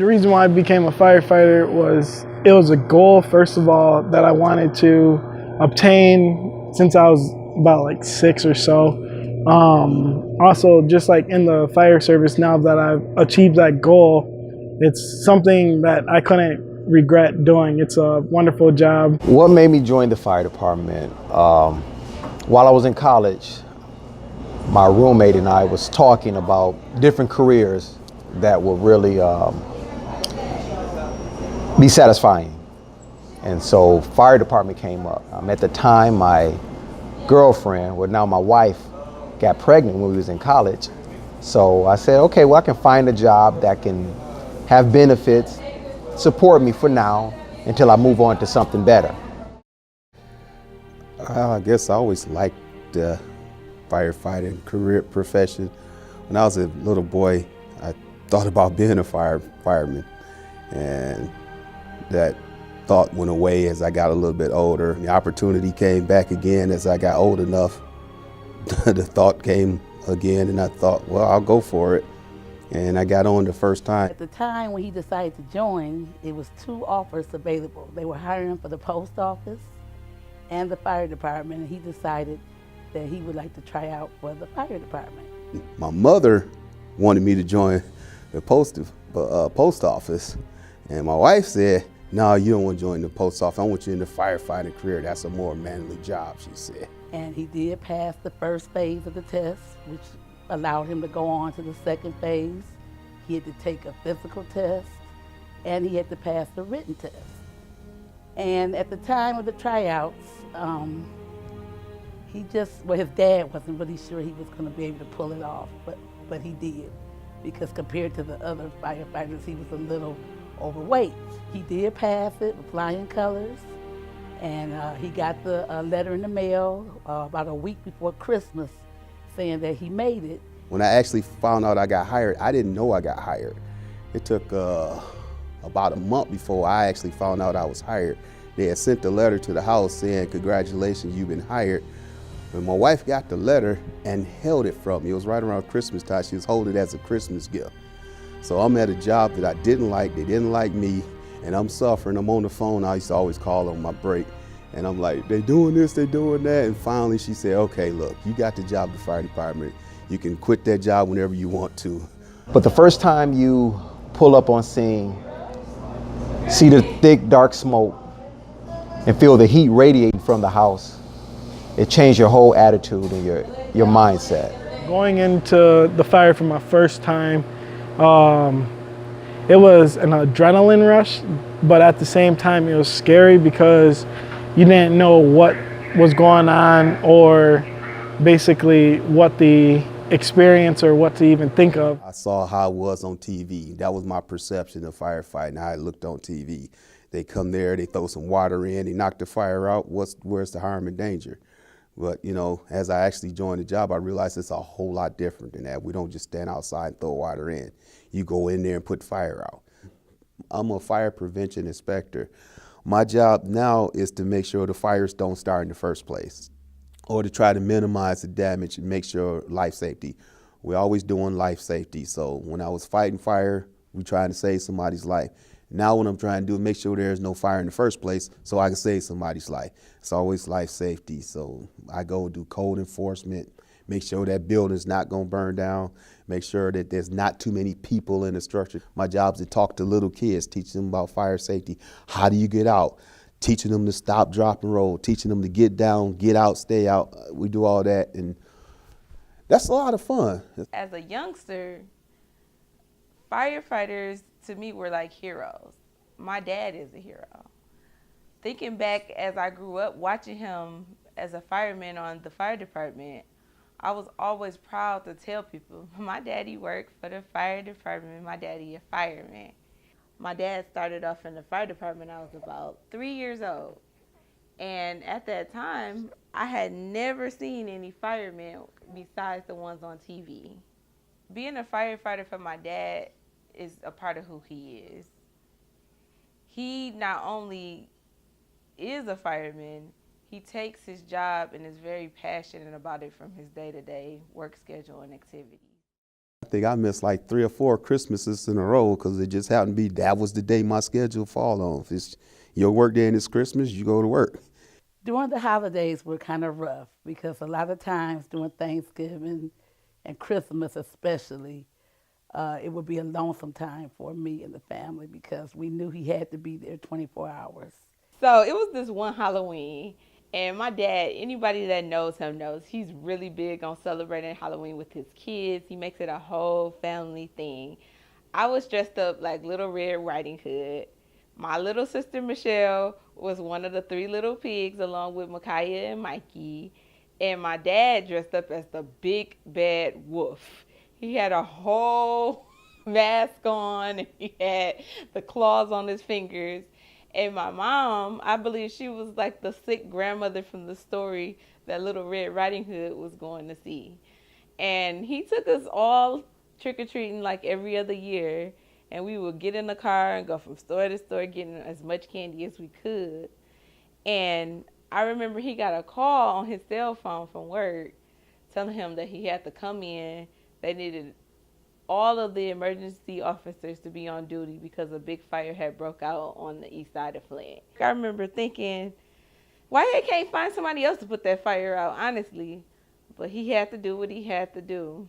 The reason why I became a firefighter was it was a goal, first of all, that I wanted to obtain since I was about like 6 or so. Also, just like in the fire service, now that I've achieved that goal, it's something that I couldn't regret doing. It's a wonderful job. What made me join the fire department? While I was in college, my roommate and I was talking about different careers that would really be satisfying. And so fire department came up. At the time, my girlfriend, well now my wife, got pregnant when we was in college. So I said, okay, well I can find a job that can have benefits, support me for now until I move on to something better. I guess I always liked the firefighting career profession. When I was a little boy, I thought about being a fireman, and that thought went away as I got a little bit older. The opportunity came back again as I got old enough. The thought came again, and I thought, well, I'll go for it. And I got on the first time. At the time when he decided to join, it was 2 offers available. They were hiring for the post office and the fire department, and he decided that he would like to try out for the fire department. My mother wanted me to join the post office, and my wife said, no, you don't want to join the post office. I want you in the firefighting career. That's a more manly job, she said. And he did pass the first phase of the test, which allowed him to go on to the second phase. He had to take a physical test, and he had to pass the written test. And at the time of the tryouts, his dad wasn't really sure he was going to be able to pull it off, but he did, because compared to the other firefighters, he was a little overweight. He did pass it with flying colors, and he got the letter in the mail about a week before Christmas saying that he made it. When I actually found out I got hired, I didn't know I got hired. It took about a month before I actually found out I was hired. They had sent the letter to the house saying, congratulations, you've been hired. When my wife got the letter and held it from me, it was right around Christmas time, she was holding it as a Christmas gift. So I'm at a job that I didn't like, they didn't like me, and I'm suffering. I'm on the phone, I used to always call on my break, and I'm like, they doing this, they doing that, and finally she said, okay, look, you got the job at the fire department. You can quit that job whenever you want to. But the first time you pull up on scene, see the thick, dark smoke, and feel the heat radiating from the house, it changed your whole attitude and your mindset. Going into the fire for my first time, it was an adrenaline rush, but at the same time it was scary because you didn't know what was going on or basically what the experience or what to even think of. I saw how it was on TV. That was my perception of firefighting, how it looked on TV. They come there, they throw some water in, they knock the fire out. Where's the harm and danger? But you know, as I actually joined the job, I realized it's a whole lot different than that. We don't just stand outside and throw water in. You go in there and put fire out. I'm a fire prevention inspector. My job now is to make sure the fires don't start in the first place, or to try to minimize the damage and make sure life safety. We're always doing life safety. So when I was fighting fire, we're trying to save somebody's life. Now what I'm trying to do is make sure there's no fire in the first place so I can save somebody's life. It's always life safety. So I go do code enforcement, make sure that building's not gonna burn down, make sure that there's not too many people in the structure. My job is to talk to little kids, teach them about fire safety. How do you get out? Teaching them to stop, drop, and roll, teaching them to get down, get out, stay out. We do all that, and that's a lot of fun. As a youngster, firefighters to me were like heroes. My dad is a hero. Thinking back as I grew up, watching him as a fireman on the fire department, I was always proud to tell people, my daddy worked for the fire department, my daddy a fireman. My dad started off in the fire department, I was about 3 years old. And at that time, I had never seen any firemen besides the ones on TV. Being a firefighter for my dad is a part of who he is. He not only is a fireman, he takes his job and is very passionate about it from his day-to-day work schedule and activities. I think I missed like 3 or 4 Christmases in a row because it just happened to be that was the day my schedule fall on. If it's your work day and it's Christmas, you go to work. During the holidays were kind of rough because a lot of times during Thanksgiving and Christmas especially, it would be a lonesome time for me and the family because we knew he had to be there 24 hours. So it was this one Halloween, and my dad, anybody that knows him knows he's really big on celebrating Halloween with his kids. He makes it a whole family thing. I was dressed up like Little Red Riding Hood. My little sister Michelle was one of the 3 little pigs along with Micaiah and Mikey. And my dad dressed up as the big bad wolf. He had a whole mask on, and he had the claws on his fingers. And my mom, I believe she was like the sick grandmother from the story that Little Red Riding Hood was going to see. And he took us all trick-or-treating like every other year. And we would get in the car and go from store to store getting as much candy as we could. And I remember he got a call on his cell phone from work telling him that he had to come in. They needed all of the emergency officers to be on duty because a big fire had broke out on the east side of Flint. I remember thinking, why they can't find somebody else to put that fire out, honestly? But he had to do what he had to do.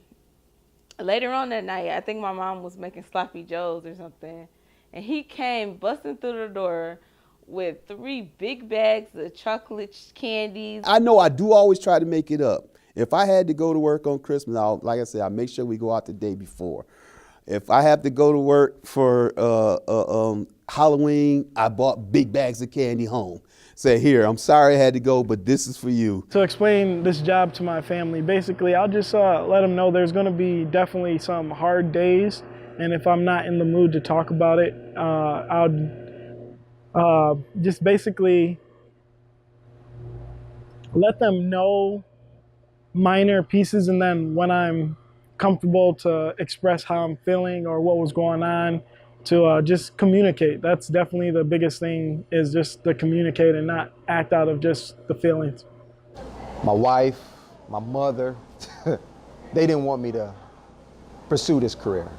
Later on that night, I think my mom was making sloppy joes or something, and he came busting through the door with 3 big bags of chocolate candies. I know I do always try to make it up. If I had to go to work on Christmas, like I said, I make sure we go out the day before. If I have to go to work for Halloween, I bought big bags of candy home. Say, here, I'm sorry I had to go, but this is for you. To explain this job to my family, basically, I'll just let them know there's going to be definitely some hard days, and if I'm not in the mood to talk about it, I'll just basically let them know minor pieces, and then when I'm comfortable to express how I'm feeling or what was going on, to just communicate. That's definitely the biggest thing, is just to communicate and not act out of just the feelings. My wife, my mother, they didn't want me to pursue this career.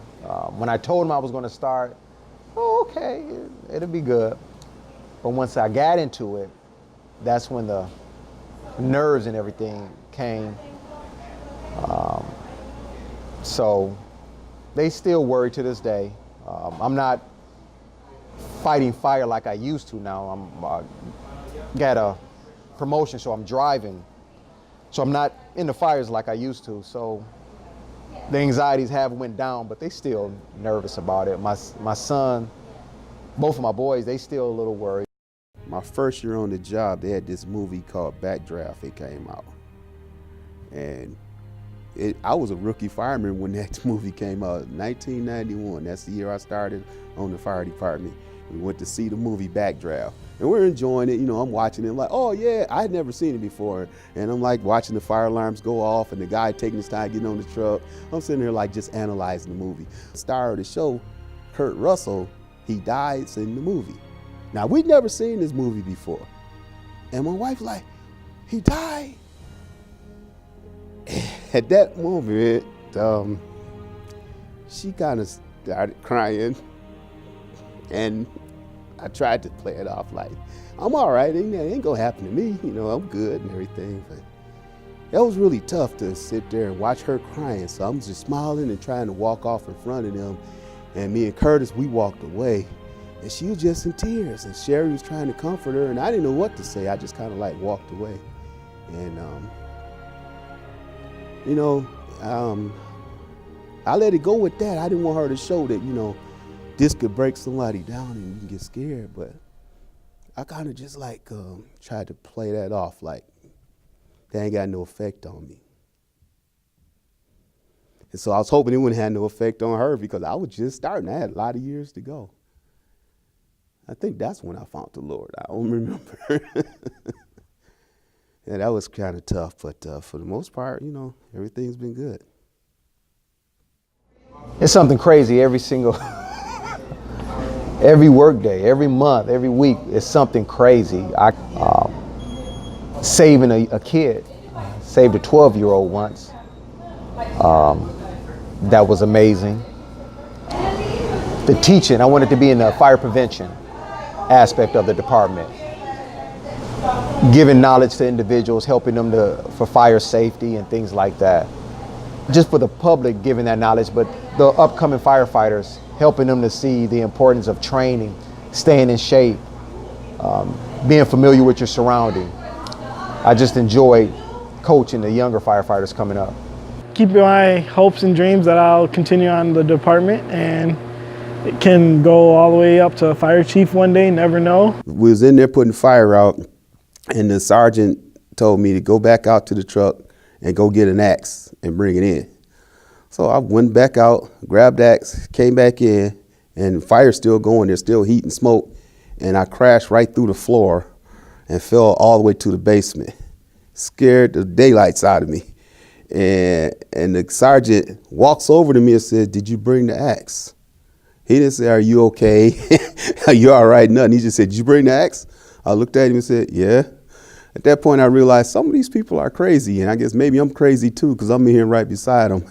When I told them I was going to start, oh, okay, it'll be good. But once I got into it, that's when the nerves and everything came. So they still worry to this day. I'm not fighting fire like I used to now. I'm got a promotion, so I'm driving. So I'm not in the fires like I used to. So the anxieties have went down, but they still nervous about it. My son, both of my boys, they still a little worried. My first year on the job, they had this movie called Backdraft. It came out. And I was a rookie fireman when that movie came out, 1991. That's the year I started on the fire department. We went to see the movie Backdraft. And we're enjoying it, I'm watching it, like, oh yeah, I had never seen it before. And I'm like watching the fire alarms go off and the guy taking his time getting on the truck. I'm sitting there like just analyzing the movie. The star of the show, Kurt Russell, he dies in the movie. Now, we'd never seen this movie before. And my wife like, he died? At that moment, she kind of started crying. And I tried to play it off like, I'm all right, it ain't gonna happen to me, I'm good and everything. But that was really tough to sit there and watch her crying. So I'm just smiling and trying to walk off in front of them. And me and Curtis, we walked away. And she was just in tears, and Sherry was trying to comfort her, and I didn't know what to say. I just kind of like walked away. And, I let it go with that. I didn't want her to show that, this could break somebody down and you can get scared, but I kind of just like tried to play that off like that ain't got no effect on me. And so I was hoping it wouldn't have no effect on her because I was just starting. I had a lot of years to go. I think that's when I found the Lord. I don't remember. Yeah, that was kind of tough, but for the most part, everything's been good. It's something crazy every work day, every month, every week. It's something crazy. Saving a kid, saved a 12-year-old once. that was amazing. The teaching, I wanted to be in the fire prevention aspect of the department, giving knowledge to individuals, helping them for fire safety and things like that. Just for the public, giving that knowledge, but the upcoming firefighters, helping them to see the importance of training, staying in shape, being familiar with your surrounding. I just enjoyed coaching the younger firefighters coming up. Keep my hopes and dreams that I'll continue on the department and it can go all the way up to fire chief one day, never know. We was in there putting fire out, and the sergeant told me to go back out to the truck and go get an axe and bring it in. So I went back out, grabbed the axe, came back in, and the fire's still going. There's still heat and smoke, and I crashed right through the floor and fell all the way to the basement. Scared the daylights out of me. And the sergeant walks over to me and said, "Did you bring the axe?" He didn't say, "Are you okay?" "Are you all right?" Nothing. He just said, "Did you bring the axe?" I looked at him and said, "Yeah." At that point, I realized some of these people are crazy, and I guess maybe I'm crazy too because I'm in here right beside them.